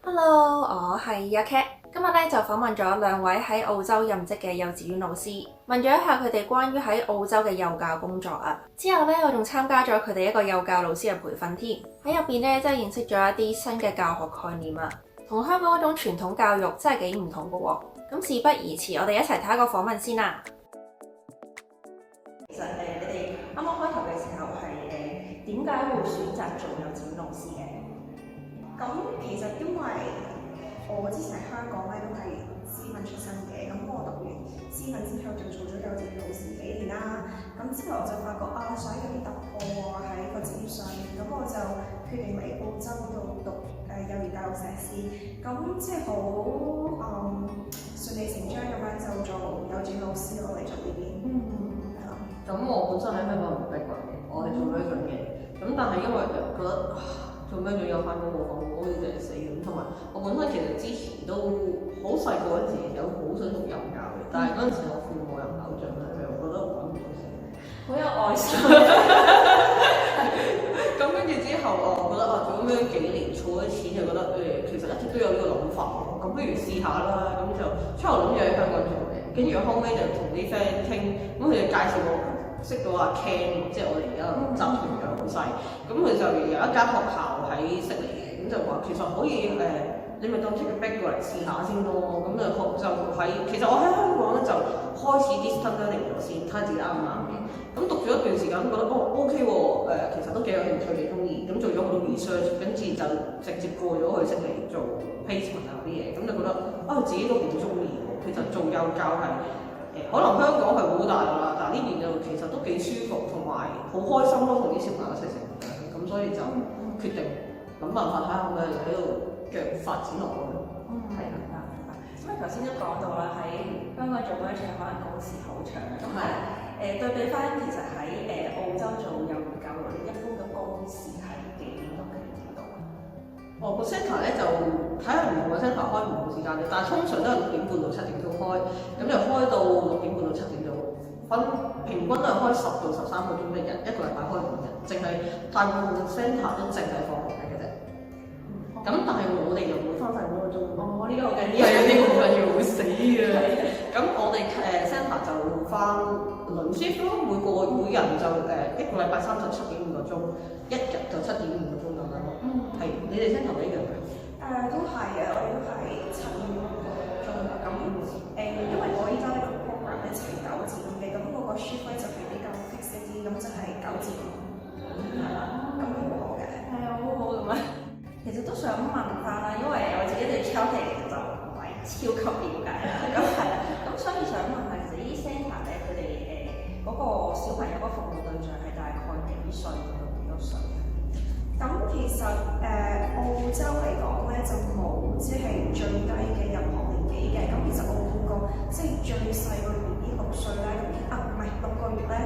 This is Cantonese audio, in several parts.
Hello，我係阿 Cat。今日咧就訪問咗兩位喺澳洲任職嘅幼稚園老師，問咗一下佢哋關於喺澳洲嘅幼教工作啊。之後咧我仲參加咗佢哋一個幼教老師嘅培訓添，喺入邊咧真係認識咗一啲新嘅教學概念啊，同香港嗰種傳統教育真係幾唔同㗎喎。咁事不宜遲，我哋一齊睇下個訪問先啦。其實你哋啱啱開頭嘅時候係點解會選擇做幼稚園老師嘅？咁其實因為我之前喺香港咧都係師訓出身嘅，咁我讀完師訓之後就做咗幼稚園老師幾年啦。咁之後我就發覺想有啲突破喺個職業上面，咁我就決定嚟澳洲度讀幼兒教育碩士。咁即係好順理成章咁樣就做幼稚園老師我嚟咗呢邊。係啦。咁我本身喺香港唔逼嘅，我係做咗一陣嘅。咁但係因為覺得做咩仲有翻工冇放工，好似就係死咁。同埋我本身其實之前都好細個嗰陣時有好想做幼教嘅，但係嗰陣時我父母又唔係好準啦，佢又覺得我揾唔到食，好有愛心。咁跟住之後我覺得做咁樣幾年儲咗錢，就覺得其實一直都有呢個諗法喎，咁不如試下啦。咁就初頭諗住喺香港做嘅，跟住後尾就同啲 friend 傾，咁佢哋介紹我識到阿 Ken， 即係我哋而家集團嘅老細，咁佢就有一間學校喺悉尼嘅，咁就話其實可以你咪當 take a break 過嚟試下先咯。咁就喺其實我喺香港咧就開始 distance learning 咗先，睇下自己啱唔啱嘅。咁讀咗一段時間，覺得OK 喎，其實都幾有興趣，幾中意。咁做咗好多 research，跟住就直接過咗去悉尼做 placement 啊啲嘢，咁就覺得自己都好中意喎。其實做幼教係可能香港係好大㗎啦，但係呢邊就其實都幾舒服，同埋好開心咯，同啲小朋友一齊成長。咁所以就決定諗辦法睇下可唔可以喺度繼續發展落去。係明白。咁你頭先都講到啦，喺香港做 merchant 可能工時好長，咁對比翻其實喺澳洲做幼兒教育，你一般嘅工時係幾點到幾點到啊？個 centre 咧就睇下唔同嘅 centre 開唔同時間嘅，但係通常都係6點半到7點鐘開，咁就開到6點半到7點鐘，平均都係開10到13個鐘一日，一個禮拜開5日，淨係大部分 centre 都淨係放學嘅啫。咁但係我哋又唔會翻晒5個鐘。呢個好緊要。係啊，呢個好緊要，會死嘅。咁我哋centre 就翻輪 shift 咯，每人就一個禮拜37.5個鐘，一日就7.5個鐘咁樣咯。係，你哋 centre 咪一樣嘅？都係嘅，我哋都係7.5個鐘咁。因為我依家呢個 program 咧就係9至5嘅，咁我個 shift 咧就係比較 fix 一啲，咁就係9至5。係啦，咁都好好嘅。係啊，好好咁樣。其實都想問翻啦，因為我自己對 childcare 其實就唔係超級了解啦。咁係啦，咁所以想問下，其實呢啲 centre 咧，佢哋嗰個小朋友嗰個服務對象係大概幾歲到幾多歲？咁其實澳洲嚟講咧就冇即係最低嘅任何年紀嘅，咁其實我見過即係最細個 BB 6歲咧，唔係6個月咧，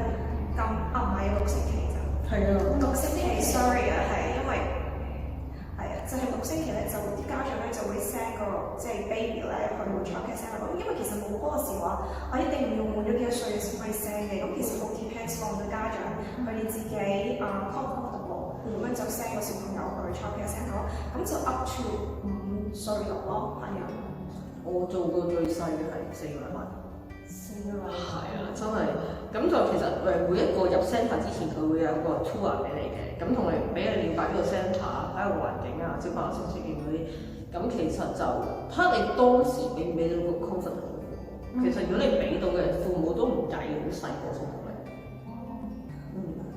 咁唔係6星期咋？係啊，6星期 sorry 啊，係因為係啊，就係6星期咧，就啲家長咧就會 send 個即係 baby 咧去 childcare centre 咁，因為其實冇嗰個時話，我一定要滿咗幾多歲先可以 send 嘅，咁其實好 depends on 對家長佢哋自己comfortable 咁樣就 send 個小朋友去 childcare centre 咁就 up to 5歲度咯，係啊。我做過最細嘅係4個禮拜。4個禮拜。係啊，真係。咁就其實每一個入 centre 之前，佢會有個 tour 俾你嘅，咁同你俾你了解呢個 centre 睇下環境啊，小朋友成績點嗰啲。咁其實就睇下你當時俾唔俾到個 comfort。其實如果你俾到嘅，父母都唔介意好細個先同你。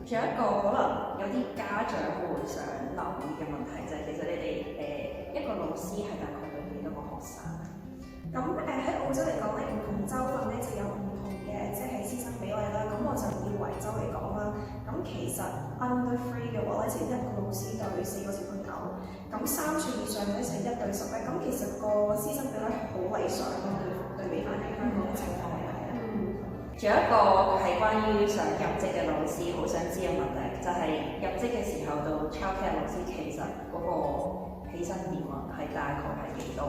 仲有一個可能有啲家長會想留意嘅問題就係，其實你哋一個老師係大概對幾多個學生？咁喺澳洲嚟講咧，唔同州份咧就有唔同嘅即係師生比例啦。咁我就以維州嚟講啦，咁其實 under 3嘅話咧就1個老師對4個小朋友，咁3歲以上咧就1對10咧。咁其實個師生比例係好理想咯，對比翻喺香港嘅情況嚟睇。仲有一個係關於想入職嘅老師好想知嘅問題，就係入職嘅時候到 childcare 老師其實嗰個起薪點啊，係大概係幾多？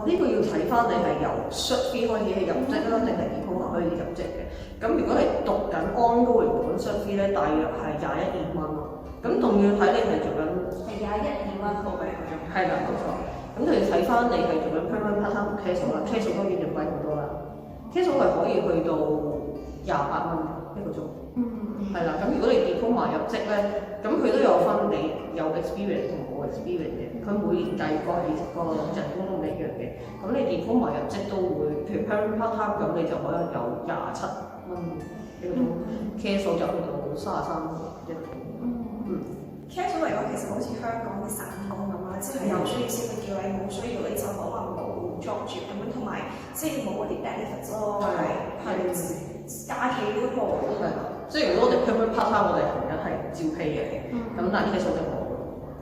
呢個要睇翻你係由 Cert 3開始係入職啦，定係 Diploma 開始入職嘅。咁如果係讀緊 ongoing 讀緊 Cert 3咧，大約係21-22蚊咯。咁仲要睇你係做緊係21-22蚊報俾你嗰種。係啦，冇錯。咁就要睇翻你係做緊 permanent part-time casual 啦，casual 當然就貴好多啦。casual 係可以去到28蚊一個鐘。係啦，咁如果你 Diploma 入職咧，咁佢都有分你有 experience 同冇 experience 嘅，佢每年計個人工都唔一樣嘅。咁你 Diploma 入職都會，譬如 permanent part-time 咁，你就可能有27蚊一個鐘，casual 就去到33蚊一個鐘。casual 嚟講，其實好似香港嘅散工咁啦，即係有需要先會叫你，冇需要你就可能冇 job 住咁樣，同埋即係冇嗰啲 benefits 咯，係假期都冇。係啦，即係如果我哋 permanent part-time，我哋係一係照 pay 嘅，咁但係 casual 就冇。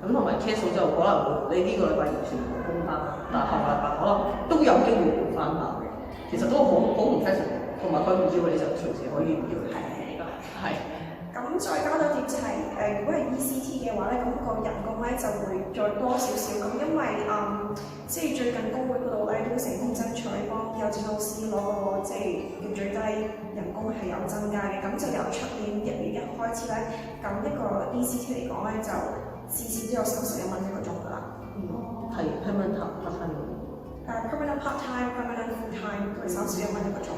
咁同埋 casual 就可能你呢個禮拜完全冇工翻，但係下個禮拜可能都有機會換翻下嘅。其實都好唔 flexible，同埋佢唔要你就隨時可以唔要你。係。咁再加多啲就係如果係 ECT 嘅話咧，咁個人工咧就會再多少少。咁因為即係最近工會嗰度咧都成功爭取幫幼稚老師攞個即係叫最低人工係有增加嘅。咁就由出年1月1開始咧，咁一個 ECT 嚟講咧就至少都有31蚊一個鐘㗎啦。係 permanent part-time。permanent part-time、permanent full-time 都係31蚊一個鐘。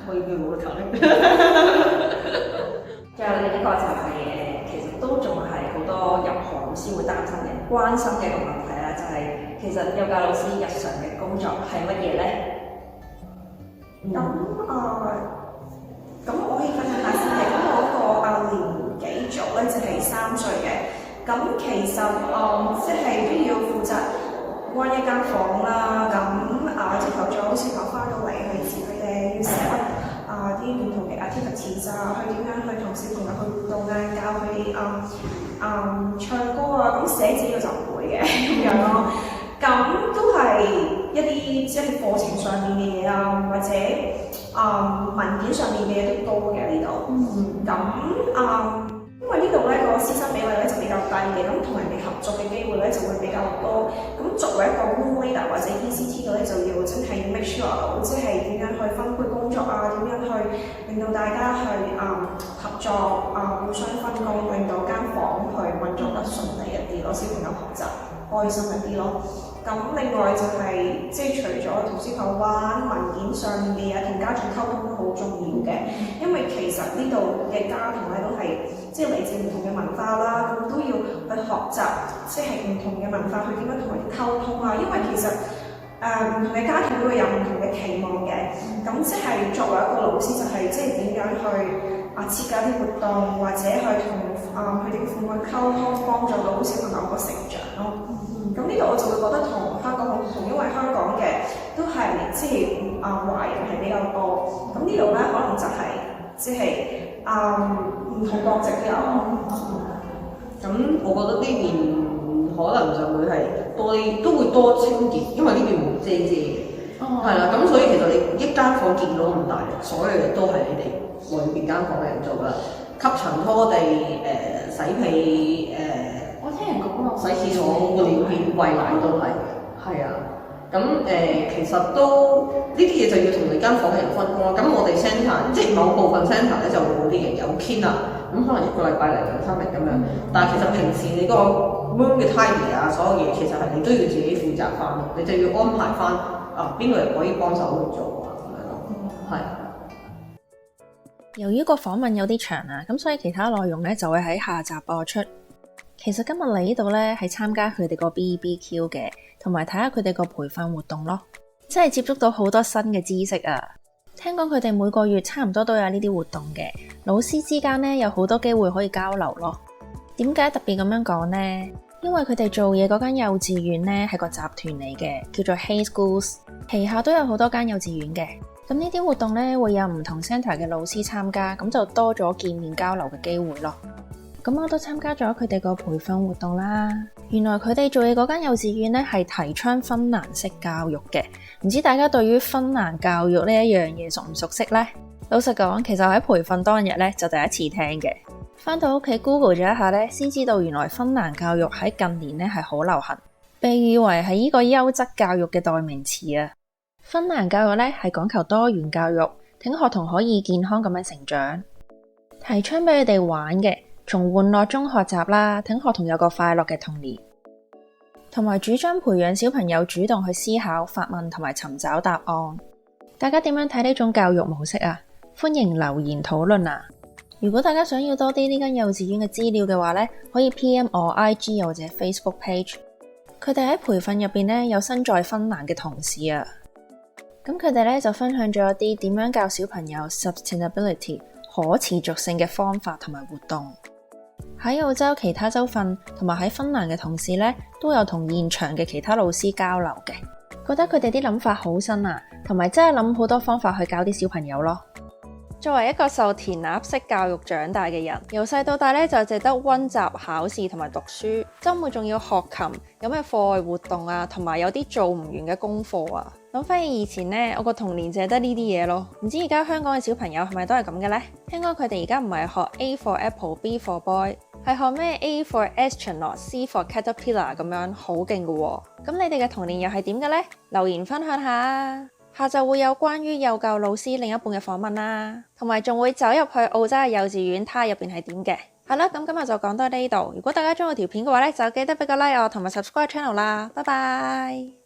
可以叫我求咧。最後呢個就係其實都仲係好多入行先會擔心嘅、關心嘅一個問題啦，就係其實幼教老師日常嘅工作係乜嘢咧？咁我可以分享下先嘅。咁我個年紀組咧就係3歲嘅。咁其實即係都要負責關一間房啦。咁朝頭早小朋友翻到嚟去接佢哋，要 set up啲唔同嘅 activities 去點樣去同小朋友去互動啊，教佢哋唱歌啊，咁寫字就唔會嘅咁樣咯。咁都係一啲即係課程上面嘅嘢啊，或者文件上面嘅嘢都多嘅呢度。因為呢度咧個師生比例咧就比較低嘅，咁同人哋合作嘅機會咧就會比較多。咁作為一個 room leader 或者 ECT 嘅咧，就要真係 make sure 即係點樣去分配工作啊，點樣去令到大家去合作互相分工，令到間房去運作得順利一啲咯，小朋友學習開心一啲咯。咁另外就係即係除咗同小朋友玩文件上面嘅嘢，同家長溝通都好重要嘅，因為其實呢度嘅家庭咧都係即係嚟自唔同嘅文化啦，咁都要去學習即係唔同嘅文化去點樣同佢哋溝通啊，因為其實唔同嘅家庭都會有唔同嘅期望嘅，咁即係作為一個老師就係即係點樣去設計啲活動，或者去同佢哋嘅父母溝通，幫助到小朋友個成長咯。咁呢度我就會覺得同香港好唔同，因為香港嘅都係即係華人係比較多，咁呢度咧可能就係即係唔同國籍都有。咁我覺得呢邊可能就會係多啲，都會多清潔，因為呢邊冇遮遮嘅，係啦。咁所以其實你一間房見到咁大，所有嘢都係你哋裏邊間房嘅人做㗎，吸塵、拖地、洗被、我聽人講過，洗廁所、換尿片、餵奶都係，係啊。咁其實都呢啲嘢就要同你間房嘅人分工啦。咁我哋 centre 即係某部分 centre 咧就會好啲嘅，有 cleaner，咁可能1個禮拜嚟2-3日咁樣。但係其實平時你個 room 嘅 tidy 啊，所有嘢其實係你都要自己負責翻，你就要安排翻邊個人可以幫手去做啊咁樣咯，係。由於個訪問有啲長啊，咁所以其他內容咧就會喺下集播出。其實今日嚟呢度咧係參加佢哋個 BBQ 嘅，同埋睇下佢哋個培訓活動咯，真係接觸到好多新嘅知識啊！聽講佢哋每個月差唔多都有呢啲活動嘅，老師之間咧有好多機會可以交流咯。點解特別咁樣講呢？因為佢哋做嘢嗰間幼稚園咧係個集團嚟嘅，叫做 Hey Schools， 旗下都有好多間幼稚園嘅。咁呢啲活動咧會有唔同 centre 嘅老師參加，咁就多咗見面交流嘅機會咯。咁我都參加咗佢哋個培訓活動啦。原來佢哋做嘢嗰間幼稚園咧係提倡芬蘭式教育嘅，唔知大家對於芬蘭教育呢一樣嘢熟唔熟悉呢？老實講，其實我喺培訓當日咧就第一次聽嘅。返到屋企 Google 咗一下咧，先知道原來芬蘭教育喺近年咧係好流行。被譽為係呢個優質教育嘅代名詞啊。芬蘭教育咧係講求多元教育，挺學童可以健康咁樣成長，提倡俾佢哋玩嘅，從玩樂中學習啦，挺學童有個快樂嘅童年，同埋主張培養小朋友主動去思考、發問同埋尋找答案。大家點樣睇呢種教育模式啊？歡迎留言討論啊！如果大家想要多啲呢間幼稚園嘅資料嘅話咧，可以 PM 我 IG 或者 Facebook page。佢哋喺培訓入邊咧有身在芬蘭嘅同事啊。咁佢哋咧就分享咗一啲點樣教小朋友 sustainability 可持續性嘅方法同埋活動。喺澳洲其他州份同埋喺芬蘭嘅同事咧都有同現場嘅其他老師交流嘅，覺得佢哋啲諗法好新啊，同埋真係諗好多方法去教啲小朋友咯。作為一個受填鴨式教育長大嘅人，由細到大咧就淨得溫習、考試同埋讀書，週末仲要學琴，有咩課外活動啊，同埋有啲做唔完嘅功課啊。諗翻起以前呢，我個童年淨係得呢啲嘢咯。唔知而家香港嘅小朋友係咪都係咁嘅呢？聽講佢哋而家唔係學 A for Apple、B for Boy， 係學咩 A for Astronaut、C for Caterpillar 咁樣，好勁㗎喎。咁你哋嘅童年又係點嘅呢？留言分享下。下晝會有關於幼教老師另一半嘅訪問啦，同埋仲會走入去澳洲嘅幼稚園，睇下入邊係點嘅。係啦，咁今日就講到呢度。如果大家中意條片嘅話咧，就記得俾個 like 我，同埋 subscribe channel 啦。拜拜。